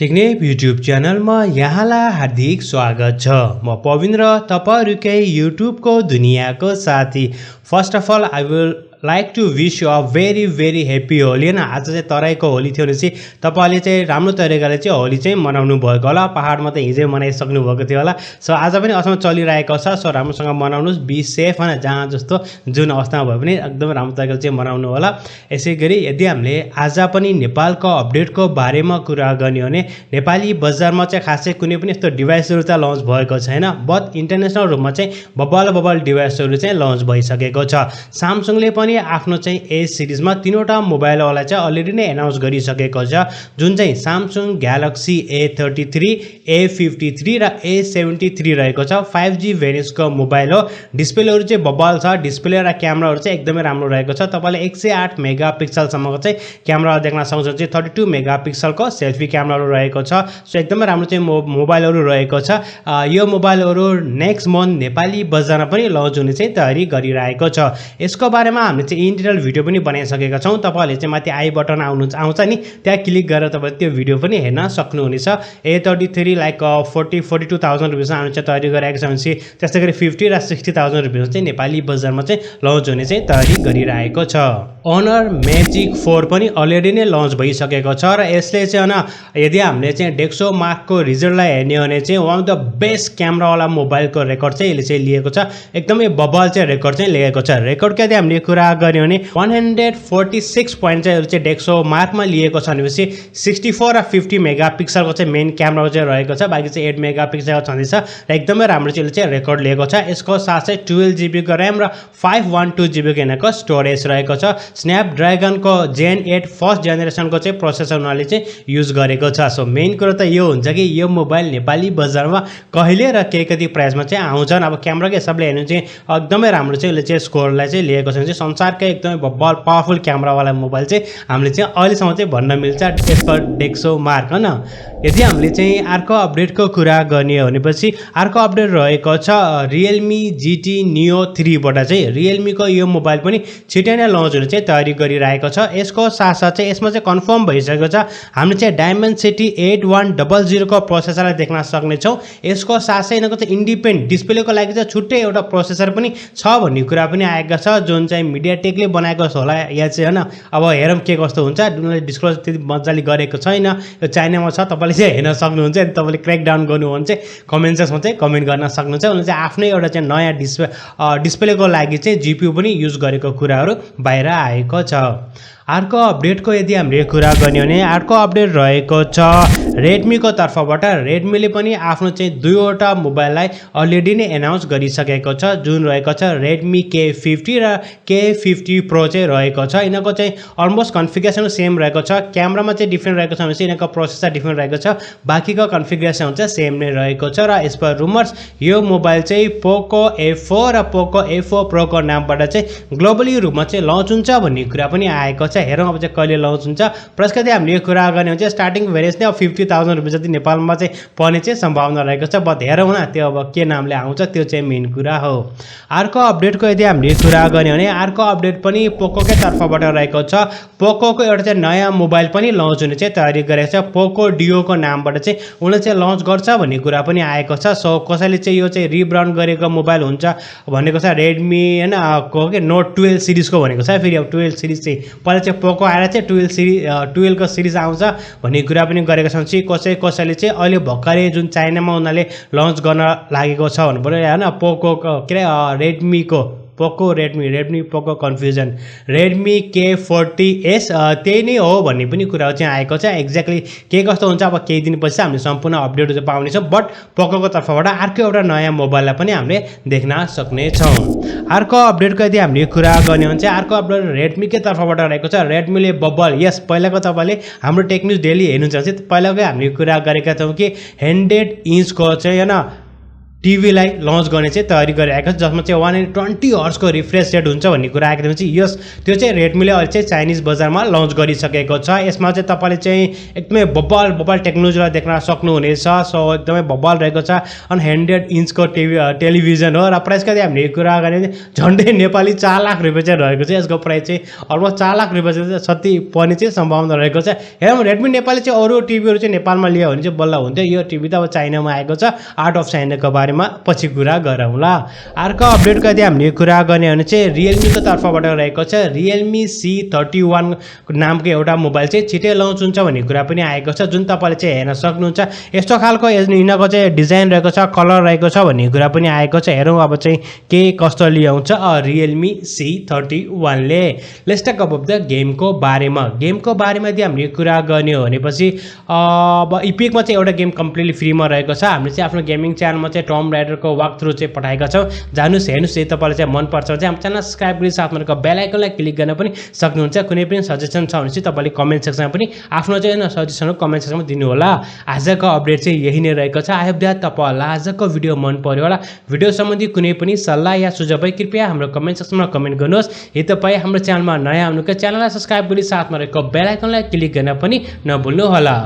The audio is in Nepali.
टेक्नेप युट्युब च्यानलमा यहाँलाई हार्दिक स्वागत छ। म पविन्द्र तपाईहरुकै युट्युबको दुनियाँको साथी। First of all I will like to wish you a very happy Holi. हैन आज चाहिँ तराईको होली थियो भने चाहिँ तपाईले चाहिँ राम्रो तरिकाले चाहिँ होली चाहिँ मनाउनु भएको होला। पहाडमा त हिजै मनाइसक्नु भएको थियो होला। सो आज पनि असम चलिरहेको छ। सो राम्रोसँग मनाउनुस्, बी सेफ। हैन जहाँ जस्तो जुन अवस्थामा भए पनि एकदम राम्रो तरिकाले चाहिँ मनाउनु होला। यसैगरी यदि हामीले आज पनि नेपालको अपडेटको बारेमा कुरा गर्ने हो भने नेपाली बजारमा चाहिँ खासै कुनै पनि यस्तो डिभाइसहरु त लन्च भएको छैन, बट इन्टरनेशनल रूपमा चाहिँ बब्बल डिभाइसहरु चाहिँ लन्च भइसकेको छ। स्यामसङले पनि आफ्नो चाहिँ ए सिरिजमा तीनवटा मोबाइलहरुलाई चाहिँ अलरेडी नै अनाउन्स गरिसकेको छ, जुन चाहिँ स्यामसङ ग्यालेक्सी A33, A53 र A73 रहेको छ। 5G भेरिएन्टको मोबाइल हो। डिस्प्लेहरु चाहिँ बब्बल छ। डिस्प्ले र क्यामेराहरु चाहिँ एकदमै राम्रो रहेको छ। तपाईले 108 मेगापिक्सल सम्मको चाहिँ क्यामेरा देख्न सक्नुहुन्छ। 32 मेगापिक्सलको सेल्फी क्यामेराहरु रहेको छ। सो एकदमै राम्रो चाहिँ मोबाइलहरु रहेको छ। यो मोबाइलहरु नेक्स्ट मन्थ नेपाली बजारमा पनि लन्च हुने चाहिँ तयारी गरिरहेको छ। यसको बारेमा हामीले चाहिँ इन डिटेल भिडियो पनि बनाइसकेका छौं। तपाईले चाहिँ माथि आई बटन आउँछ नि, त्यहाँ क्लिक गरेर तपाईले त्यो भिडियो पनि हेर्न सक्नुहुनेछ। A33 लाइक 42,000 रुपैयाँमा हामी चाहिँ तयारी गरिरहेका छौं। त्यसैगरी 50 र 60,000 रुपैयाँमा चाहिँ नेपाली बजारमा चाहिँ लन्च हुने चाहिँ तयारी गरिरहेको छ। Honor Magic 4 पनि अलरेडी नै लन्च भइसकेको छ र यसले चाहिँ यदि हामीले चाहिँ डेक्सो मार्कको रिजल्टलाई हेर्ने हो भने चाहिँ one of the best camera वाला मोबाइलको रेकर्ड चाहिँ यसले चाहिँ लिएको छ। एकदमै बब्बल चाहिँ रेकर्ड चाहिँ लिएको छ। रेकर्डको यदि हामीले कुरा गर्ने हो भने 146 पोइन्ट चाहिँ डेक्सो मार्कमा लिएको छ भनेपछि 64 र 50 मेगापिक्सलको चाहिँ मेन क्यामेरा चाहिँ रहेको छ। बाकी चाहिँ 8 मेगापिक्सलको छँदैछ र एकदमै राम्रो चाहिँ यसले चाहिँ रेकर्ड लिएको छ। यसको साथै 12GB को र्याम र 512GB को स्टोरेज रहेको छ। स्न्यापड्र्यागनको जेन 8 फर्स्ट जेनेरेसनको चाहिँ प्रोसेसर उनीहरूले चाहिँ युज गरेको छ। सो मेन कुरा त यो हुन्छ कि यो मोबाइल नेपाली बजारमा कहिले र के कति प्राइसमा चाहिँ आउँछन्। अब क्यामेराको हिसाबले हेर्नु चाहिँ एकदमै राम्रो चाहिँ यसले चाहिँ स्कोरलाई चाहिँ लिएको छ। संसारकै एकदमै बब्बल पावरफुल क्यामेरा वाला मोबाइल चाहिँ हामीले चाहिँ अहिलेसम्म चाहिँ भन्न मिल्छ त्यसको डेक्सो मार्क। हैन यदि हामीले चाहिँ अर्को अपडेटको कुरा गर्ने हो भनेपछि अर्को अपडेट रहेको छ Realme GT Neo 3 बाट चाहिँ Realme को यो मोबाइल पनि छिटै नै लन्च हुने चाहिँ तयारी गरिरहेको छ। यसको साथसाथ चाहिँ यसमा चाहिँ कन्फर्म भइसकेको छ हामीले चाहिँ Dimensity 8100 को प्रोसेसरलाई देख्न सक्ने छौं। यसको साथै यिनको चाहिँ इन्डिपेन्डेन्ट डिस्प्लेको लागि चाहिँ छुट्टै एउटा प्रोसेसर पनि छ भन्ने कुरा पनि आएको छ, जुन चाहिँ मिडियाटेकले बनाएको होला या चाहिँ हैन। अब हेरौँ के कस्तो हुन्छ। उनीहरूले डिस्क्लोज त्यति मजाले गरेको छैन। यो चाइनामा छ, तपाईले चाहिँ हेर्न सक्नुहुन्छ। यदि तपाईले क्र्याक डाउन गर्नु हो भने चाहिँ कमेन्ट सेक्सनमा चाहिँ कमेन्ट गर्न सक्नुहुन्छ। उनीहरूले चाहिँ आफ्नै एउटा चाहिँ नयाँ डिस्प्लेको लागि चाहिँ जीपीयू पनि युज गरेको कुराहरू बाहिर आएको छ। अर्को अपडेटको यदि हामीले कुरा गर्ने हो भने अर्को अपडेट रहेको छ Redmi को तर्फबाट। Redmi ले पनि आफ्नो चाहिँ दुईवटा मोबाइललाई अलरेडी नै अनाउन्स गरिसकेको छ, जुन रहेको छ Redmi K50 र K50 Pro चाहिँ रहेको छ। यिनको चाहिँ अलमोस्ट कन्फिगरेसन सेम रहेको छ। क्यामेरामा चाहिँ डिफरेन्ट रहेको छ भने यिनको प्रोसेसर डिफरेन्ट रहेको छ। बाकीको कन्फिगरेसन चाहिँ सेम नै रहेको छ। र यस पर रुमर्स यो मोबाइल चाहिँ Poco A4 र Poco A4 Pro को नामबाट चाहिँ ग्लोबली रूपमा चाहिँ लन्च हुन्छ भन्ने कुरा पनि आएको छ। हेरौँ अब चाहिँ कहिले लन्च हुन्छ। प्लस कति हामीले यो कुरा गर्ने हो भने स्टार्टिङ भेरिएन्स नै 50,000 रुपैयाँ जति नेपालमा चाहिँ पर्ने चाहिँ सम्भावना रहेको छ। बट हेरौँ न त्यो अब के नामले आउँछ, त्यो चाहिँ मेन कुरा हो। अर्को अपडेटको यदि हामीले कुरा गर्ने हो भने अर्को अपडेट पनि पोकोकै तर्फबाट रहेको छ। पोकोको एउटा चाहिँ नयाँ मोबाइल पनि लन्च हुने चाहिँ तयारी गरेको छ। पोको डियो को नामबाट चाहिँ उनले चाहिँ लन्च गर्छ भन्ने कुरा पनि आएको छ। सो कसैले चाहिँ यो चाहिँ रिब्रान्ड गरेको मोबाइल हुन्छ भनेको छ Redmi हैन को के Note 12 सिरिजको भनेको छ। फेरि अब 12 सिरिज चाहिँ पहिला चाहिँ पोको आएर चाहिँ 12 को सिरिज आउँछ भन्ने कुरा पनि गरेको छन्। कसैले चाहिँ अहिले भर्खरै जुन चाइनामा उनीहरूले लन्च गर्न लागेको छ भन्नु पर्यो हैन। पोको के अरे Redmi को पोको Redmi पोको कन्फ्युजन Redmi K40s त्यही नै हो भन्ने पनि कुरा चाहिँ आएको छ। एक्ज्याक्टली के कस्तो हुन्छ अब केही दिनपछि हामीले सम्पूर्ण अपडेट चाहिँ पाउने छौं। बट पोकोको तर्फबाट अर्को एउटा नयाँ मोबाइललाई पनि हामीले देख्न सक्ने छौं। अर्को अपडेटको यदि हामीले कुरा गर्ने हो भने चाहिँ अर्को अपडेट Redmi के तर्फबाट रहेको छ। Redmi ले बब्बल यस पहिलाको तपाईले हाम्रो टेक न्यूज डेली हेर्नुहुन्छ भने पहिलाकै हामीले कुरा गरेका थियौं कि 100 इन्चको चाहिँ हैन टिभीलाई लन्च गर्ने चाहिँ तयारी गरिरहेको छ, जसमा चाहिँ 120 हर्ट्जको रिफ्रेस रेट हुन्छ भन्ने कुरा आएको थियो। यस त्यो चाहिँ रेडमीले अहिले चाहिँ चाइनिज बजारमा लन्च गरिसकेको छ। यसमा चाहिँ तपाईँले चाहिँ एकदमै बब्बल टेक्नोलोजीलाई देख्न सक्नुहुनेछ। सो एकदमै बब्बल रहेको छ। अनि 100 इन्चको टेलिभिजन हो र प्राइसको चाहिँ हामीले कुरा गर्ने झन्डै नेपाली 4 लाख रुपियाँ चाहिँ रहेको छ। यसको प्राइस चाहिँ अलमोस्ट 4 लाख रुपियाँ चाहिँ क्षति पर्ने चाहिँ सम्भावना रहेको छ। हेरौँ रेडमी नेपालले चाहिँ अरू टिभीहरू चाहिँ नेपालमा लियो भने चाहिँ बल्ल हुन्थ्यो। यो टिभी त अब चाइनामा आएको छ। आउट अफ चाइनाको बारेमा पछि कुरा गरौँला। अर्को अपडेटको यदि हामीले कुरा गर्ने भने चाहिँ रियलमीको तर्फबाट रहेको छ। रियलमी C31 नामको एउटा मोबाइल चाहिँ छिटै लन्च हुन्छ भन्ने कुरा पनि आएको छ, जुन तपाईँले चाहिँ हेर्न सक्नुहुन्छ। यस्तो खालको यिनीहरूको चाहिँ डिजाइन रहेको छ, कलर रहेको छ भन्ने कुरा पनि आएको छ। हेरौँ अब चाहिँ के कस्तो ल्याउँछ रियलमी C31 ले। लेट्स टक अबाउट द गेमको बारेमा यदि हामीले कुरा गर्ने हो भनेपछि अब इपिकमा चाहिँ एउटा गेम कम्प्लिटली फ्रीमा रहेको छ। हामीले चाहिँ आफ्नो गेमिङ च्यानलमा चाहिँ टम राइडरको वाक थ्रु चाहिँ पठाएका छौँ। जानुहोस् हेर्नुहोस्, यदि तपाईँलाई चाहिँ मनपर्छ भने चाहिँ हाम्रो च्यानल सब्सक्राइब गरी साथमा रहेको बेल आइकनलाई क्लिक गर्न पनि सक्नुहुन्छ। कुनै पनि सजेसन छ भने चाहिँ तपाईँले कमेन्ट सेक्सनमा पनि आफ्नो चाहिँ सजेसनहरू कमेन्ट सेक्सनमा दिनुहोला। आजको अपडेट चाहिँ यही नै रहेको छ। आई होप द्याट तपाईँलाई आजको भिडियो मन पर्यो होला। भिडियो सम्बन्धी कुनै पनि सल्लाह या सुझाव कृपया हाम्रो कमेन्ट सेक्सनमा कमेन्ट गर्नुहोस्। यदि तपाईँ हाम्रो च्यानलमा नयाँ हुनुहुन्छ च्यानललाई सब्सक्राइब गरी साथमा रहेको बेल आइकनलाई क्लिक गर्न पनि नभुल्नुहोला।